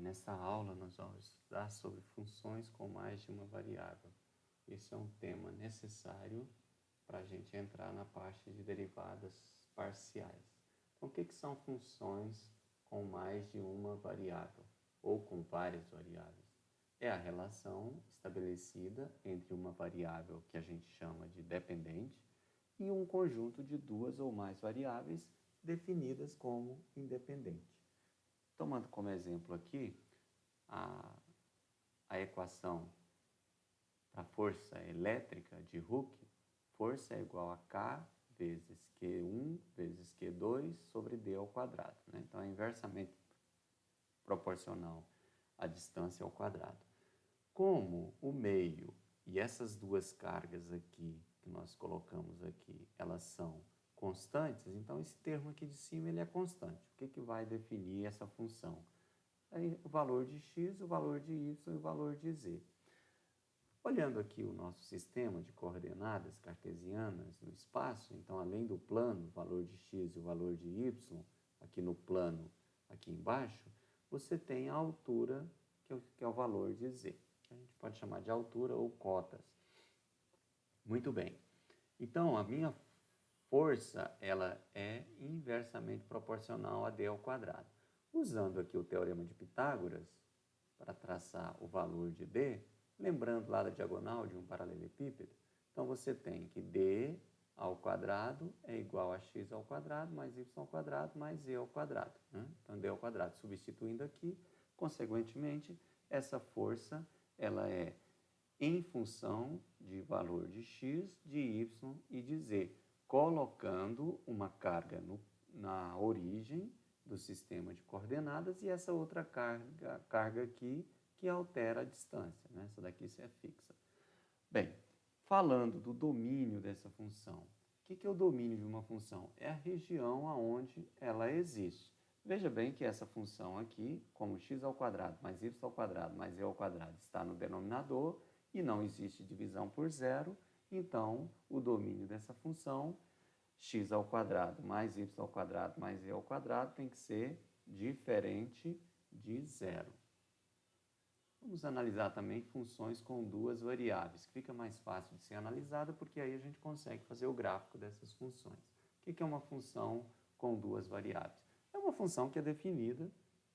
Nessa aula nós vamos estudar sobre funções com mais de uma variável. Esse é um tema necessário para a gente entrar na parte de derivadas parciais. Então, o que são funções com mais de uma variável ou com várias variáveis? É a relação estabelecida entre uma variável que a gente chama de dependente e um conjunto de duas ou mais variáveis definidas como independente. Tomando como exemplo aqui a equação para força elétrica de Hooke, força é igual a K vezes Q1 vezes Q2 sobre D ao quadrado. Né? Então, é inversamente proporcional à distância ao quadrado. Como o meio e essas duas cargas aqui, que nós colocamos aqui, elas são constantes, então esse termo aqui de cima ele é constante. O que vai definir essa função? Aí, o valor de x, o valor de y e o valor de z. Olhando aqui o nosso sistema de coordenadas cartesianas no espaço, então além do plano, o valor de x e o valor de y, aqui no plano, aqui embaixo, você tem a altura, que é o valor de z. A gente pode chamar de altura ou cotas. Muito bem. Então, a minha força, ela é inversamente proporcional a d ao quadrado. Usando aqui o teorema de Pitágoras, para traçar o valor de d, lembrando lá da diagonal de um paralelepípedo, então você tem que d ao quadrado é igual a x ao quadrado mais y ao quadrado mais z ao quadrado. Né? Então, d ao quadrado substituindo aqui, consequentemente, essa força ela é em função de valor de x, de y e de z, colocando uma carga na origem do sistema de coordenadas e essa outra carga aqui que altera a distância. Né? Essa daqui é fixa. Bem, falando do domínio dessa função, o que é o domínio de uma função? É a região onde ela existe. Veja bem que essa função aqui, como x ao quadrado mais y ao quadrado mais z ao quadrado está no denominador e não existe divisão por zero, então o domínio dessa função, x ao quadrado mais y ao quadrado mais z ao quadrado, tem que ser diferente de zero. Vamos analisar também funções com duas variáveis, que fica mais fácil de ser analisada, porque aí a gente consegue fazer o gráfico dessas funções. O que é uma função com duas variáveis? É uma função que é definida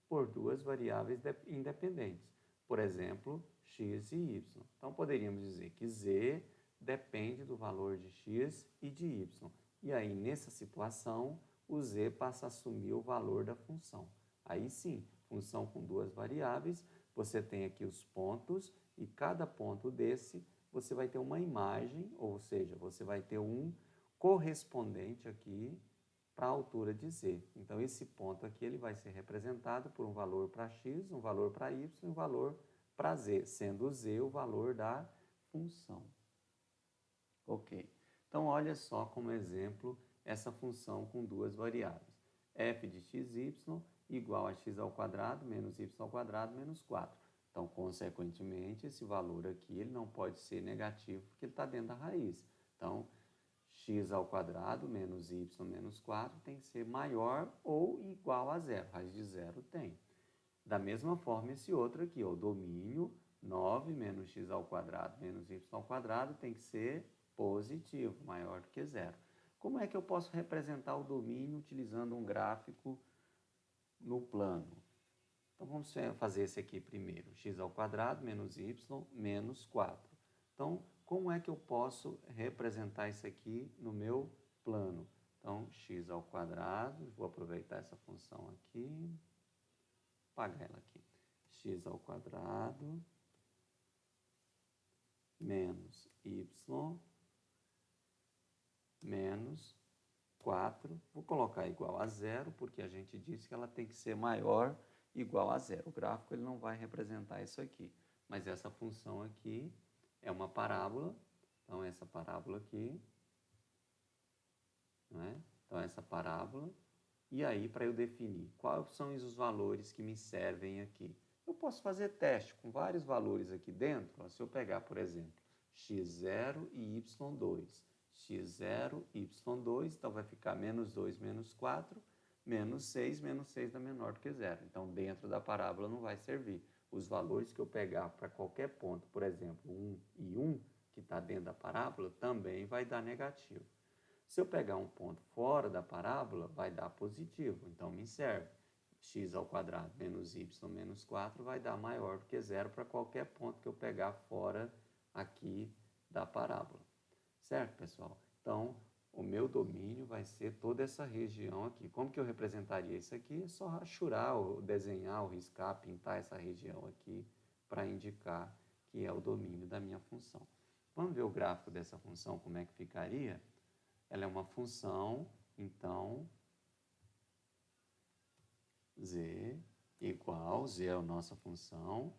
por duas variáveis independentes. Por exemplo, x e y. Então, poderíamos dizer que z depende do valor de x e de y. E aí, nessa situação, o z passa a assumir o valor da função. Aí sim, função com duas variáveis, você tem aqui os pontos e cada ponto desse você vai ter uma imagem, ou seja, você vai ter um correspondente aqui para a altura de z. Então, esse ponto aqui ele vai ser representado por um valor para x, um valor para y e um valor para z, sendo z o valor da função. Ok. Então, olha só como exemplo essa função com duas variáveis. f de xy igual a x ao quadrado menos y ao quadrado menos 4. Então, consequentemente, esse valor aqui ele não pode ser negativo porque ele está dentro da raiz. Então, x ao quadrado menos y menos 4 tem que ser maior ou igual a zero. Raiz de zero tem. Da mesma forma, esse outro aqui, o domínio 9 menos x ao quadrado menos y ao quadrado tem que ser positivo, maior do que zero. Como é que eu posso representar o domínio utilizando um gráfico no plano? Então, vamos fazer esse aqui primeiro. X ao quadrado menos y menos 4. Então, como é que eu posso representar isso aqui no meu plano? Então, x ao quadrado, vou aproveitar essa função aqui, apagar ela aqui. X ao quadrado menos y menos 4. Vou colocar igual a zero, porque a gente disse que ela tem que ser maior igual a zero. O gráfico ele não vai representar isso aqui, mas essa função aqui é uma parábola. Então, essa parábola aqui, né? Então, essa parábola. E aí, para eu definir quais são os valores que me servem aqui, eu posso fazer teste com vários valores aqui dentro. Se eu pegar, por exemplo, x0 e y2. x0, y2, então vai ficar menos 2, menos 4. menos 6 dá menor do que zero. Então, dentro da parábola não vai servir. Os valores que eu pegar para qualquer ponto, por exemplo, 1 e 1, que está dentro da parábola, também vai dar negativo. Se eu pegar um ponto fora da parábola, vai dar positivo, então me serve. X ao quadrado menos y menos 4 vai dar maior do que zero para qualquer ponto que eu pegar fora aqui da parábola. Certo, pessoal? Então, o meu domínio vai ser toda essa região aqui. Como que eu representaria isso aqui? É só rachurar, ou desenhar, ou riscar, pintar essa região aqui para indicar que é o domínio da minha função. Vamos ver o gráfico dessa função, como é que ficaria? Ela é uma função, então, z igual, z é a nossa função,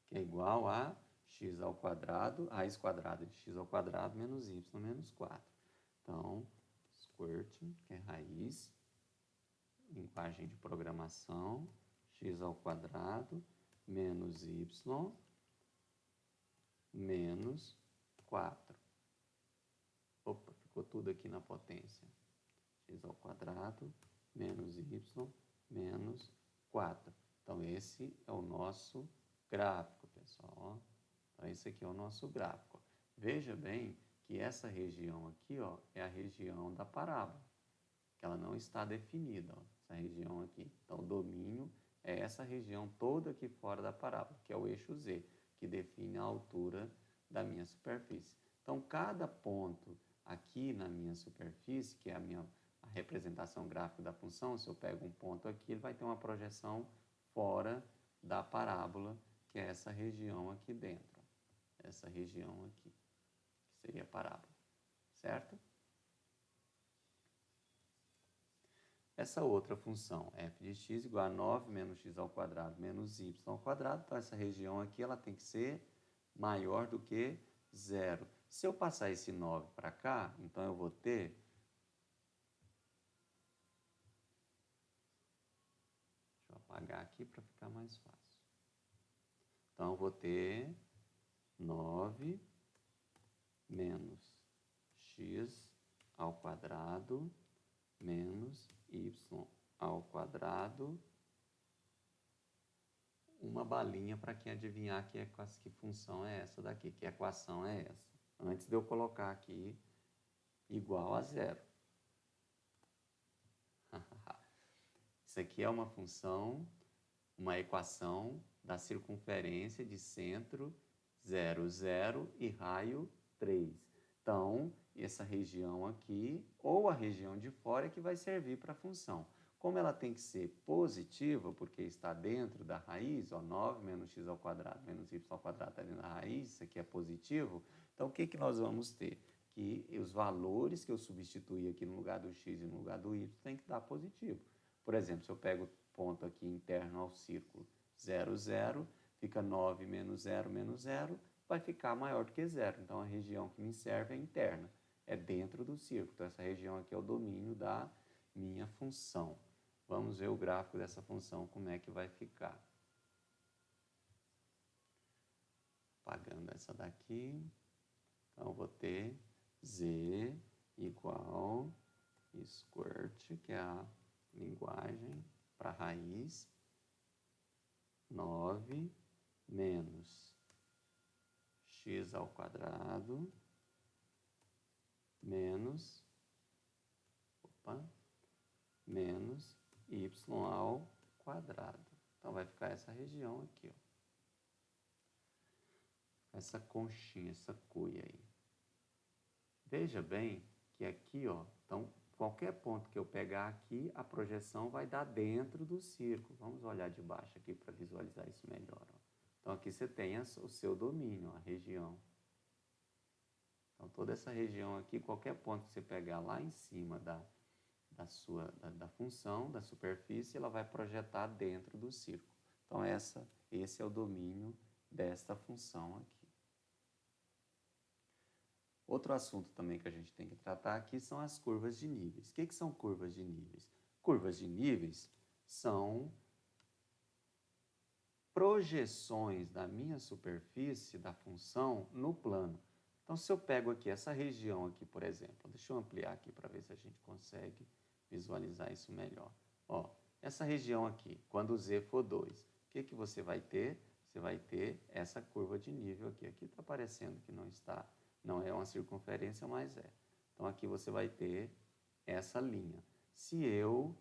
que é igual a x ao quadrado, raiz quadrada de x ao quadrado menos y menos 4. Então, squirt, que é raiz, linguagem de programação, x ao quadrado menos y menos 4. Opa, ficou tudo aqui na potência. X ao quadrado menos y menos 4. Então, esse é o nosso gráfico, pessoal. Então, esse aqui é o nosso gráfico. Veja bem que essa região aqui, ó, é a região da parábola, que ela não está definida, ó, essa região aqui. Então, o domínio é essa região toda aqui fora da parábola, que é o eixo Z, que define a altura da minha superfície. Então, cada ponto aqui na minha superfície, que é a representação gráfica da função, se eu pego um ponto aqui, ele vai ter uma projeção fora da parábola, que é essa região aqui dentro. Essa região aqui, que seria a parábola, certo? Essa outra função, f de x igual a 9 menos x ao quadrado menos y ao quadrado, então essa região aqui ela tem que ser maior do que zero. Se eu passar esse 9 para cá, então eu vou ter... Deixa eu apagar aqui para ficar mais fácil. Então eu vou ter 9 menos x ao quadrado menos y ao quadrado, uma balinha para quem adivinhar que função é essa daqui, que equação é essa, antes de eu colocar aqui igual a zero. Isso aqui é uma função, uma equação da circunferência de centro 0, 0 e raio 3. Então, essa região aqui, ou a região de fora, é que vai servir para a função. Como ela tem que ser positiva, porque está dentro da raiz, ó, 9 menos x ao quadrado menos y ao quadrado está dentro da raiz, isso aqui é positivo, então o que nós vamos ter? Que os valores que eu substituí aqui no lugar do x e no lugar do y tem que dar positivo. Por exemplo, se eu pego o ponto aqui interno ao círculo 0, 0, fica 9 menos 0 menos 0, vai ficar maior do que zero. Então, a região que me serve é interna, é dentro do círculo. Então, essa região aqui é o domínio da minha função. Vamos ver o gráfico dessa função, como é que vai ficar. Apagando essa daqui. Então, eu vou ter z igual squirt, que é a linguagem para raiz, 9 menos x ao quadrado menos y ao quadrado. Então, vai ficar essa região aqui, ó. Essa conchinha, essa cuia aí. Veja bem que aqui, ó, então, qualquer ponto que eu pegar aqui, a projeção vai dar dentro do círculo. Vamos olhar de baixo aqui para visualizar isso melhor, ó. Então, aqui você tem o seu domínio, a região. Então, toda essa região aqui, qualquer ponto que você pegar lá em cima da função, da superfície, ela vai projetar dentro do círculo. Então, esse é o domínio desta função aqui. Outro assunto também que a gente tem que tratar aqui são as curvas de níveis. O que são curvas de níveis? Curvas de níveis são projeções da minha superfície, da função, no plano. Então, se eu pego aqui essa região aqui, por exemplo, deixa eu ampliar aqui para ver se a gente consegue visualizar isso melhor. Ó, essa região aqui, quando z for 2, o que você vai ter? Você vai ter essa curva de nível aqui. Aqui está aparecendo que não é uma circunferência, mas é. Então, aqui você vai ter essa linha. Se eu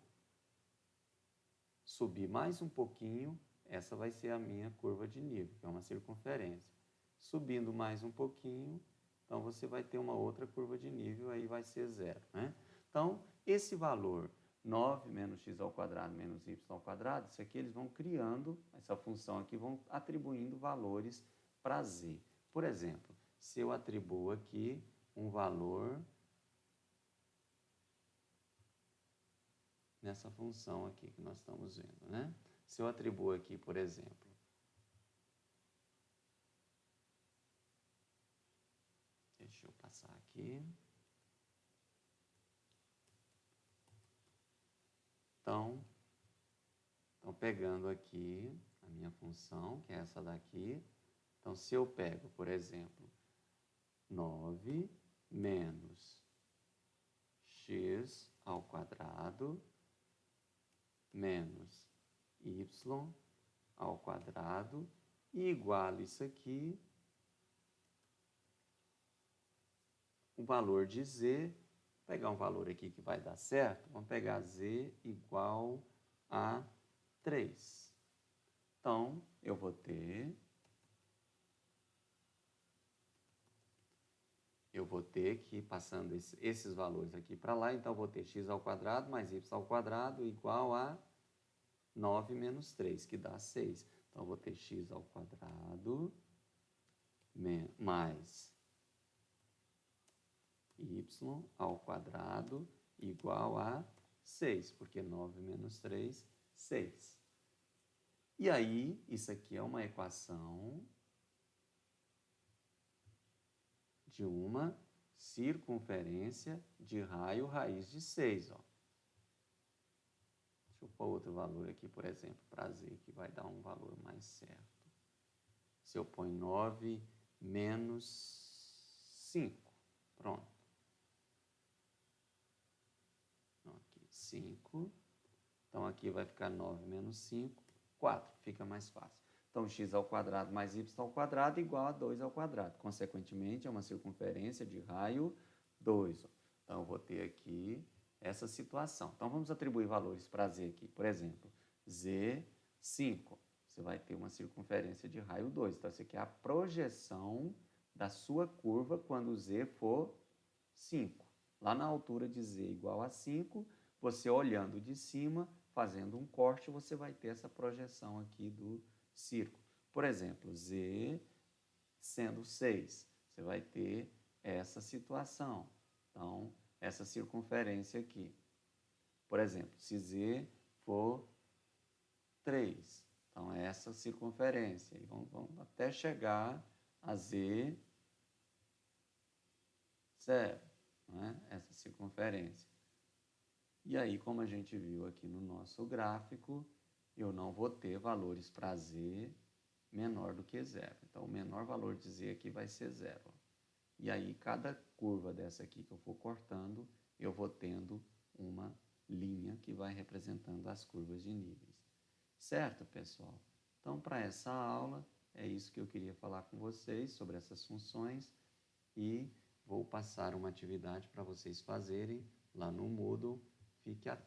subir mais um pouquinho, essa vai ser a minha curva de nível, que é uma circunferência. Subindo mais um pouquinho, então você vai ter uma outra curva de nível, aí vai ser zero, né? Então, esse valor 9 menos x ao quadrado menos y ao quadrado, isso aqui eles vão criando, essa função aqui, vão atribuindo valores para z. Por exemplo, se eu atribuo aqui um valor nessa função aqui que nós estamos vendo, né? Se eu atribuo aqui, por exemplo, deixa eu passar aqui. Então, pegando aqui a minha função, que é essa daqui. Então, se eu pego, por exemplo, 9 menos x ao quadrado menos y ao quadrado e igualo isso aqui, o valor de z, vou pegar um valor aqui que vai dar certo, vamos pegar z igual a 3. Então, eu vou ter que, passando esses valores aqui para lá, então eu vou ter x ao quadrado mais y ao quadrado igual a 9 menos 3, que dá 6. Então, eu vou ter x ao quadrado mais y ao quadrado igual a 6, porque 9 menos 3, 6. E aí, isso aqui é uma equação de uma circunferência de raio raiz de 6. Ó. Deixa eu pôr outro valor aqui, por exemplo, para z, que vai dar um valor mais certo. Se eu põe 9 menos 5, pronto. Aqui, 5. Então, aqui vai ficar 9 menos 5, 4. Fica mais fácil. Então, x ao quadrado mais y ao quadrado igual a 2 ao quadrado. Consequentemente, é uma circunferência de raio 2. Então, eu vou ter aqui essa situação. Então, vamos atribuir valores para z aqui. Por exemplo, z 5. Você vai ter uma circunferência de raio 2. Então, essa aqui é a projeção da sua curva quando z for 5. Lá na altura de z igual a 5, você olhando de cima, fazendo um corte, você vai ter essa projeção aqui do círculo. Por exemplo, z sendo 6, você vai ter essa situação. Então, essa circunferência aqui. Por exemplo, se z for 3, então essa circunferência. E vamos até chegar a z 0, né? Essa circunferência. E aí, como a gente viu aqui no nosso gráfico, eu não vou ter valores para z menor do que 0. Então, o menor valor de z aqui vai ser 0. E aí, cada curva dessa aqui que eu for cortando, eu vou tendo uma linha que vai representando as curvas de níveis. Certo, pessoal? Então, para essa aula, é isso que eu queria falar com vocês sobre essas funções e vou passar uma atividade para vocês fazerem lá no Moodle. Fique atento.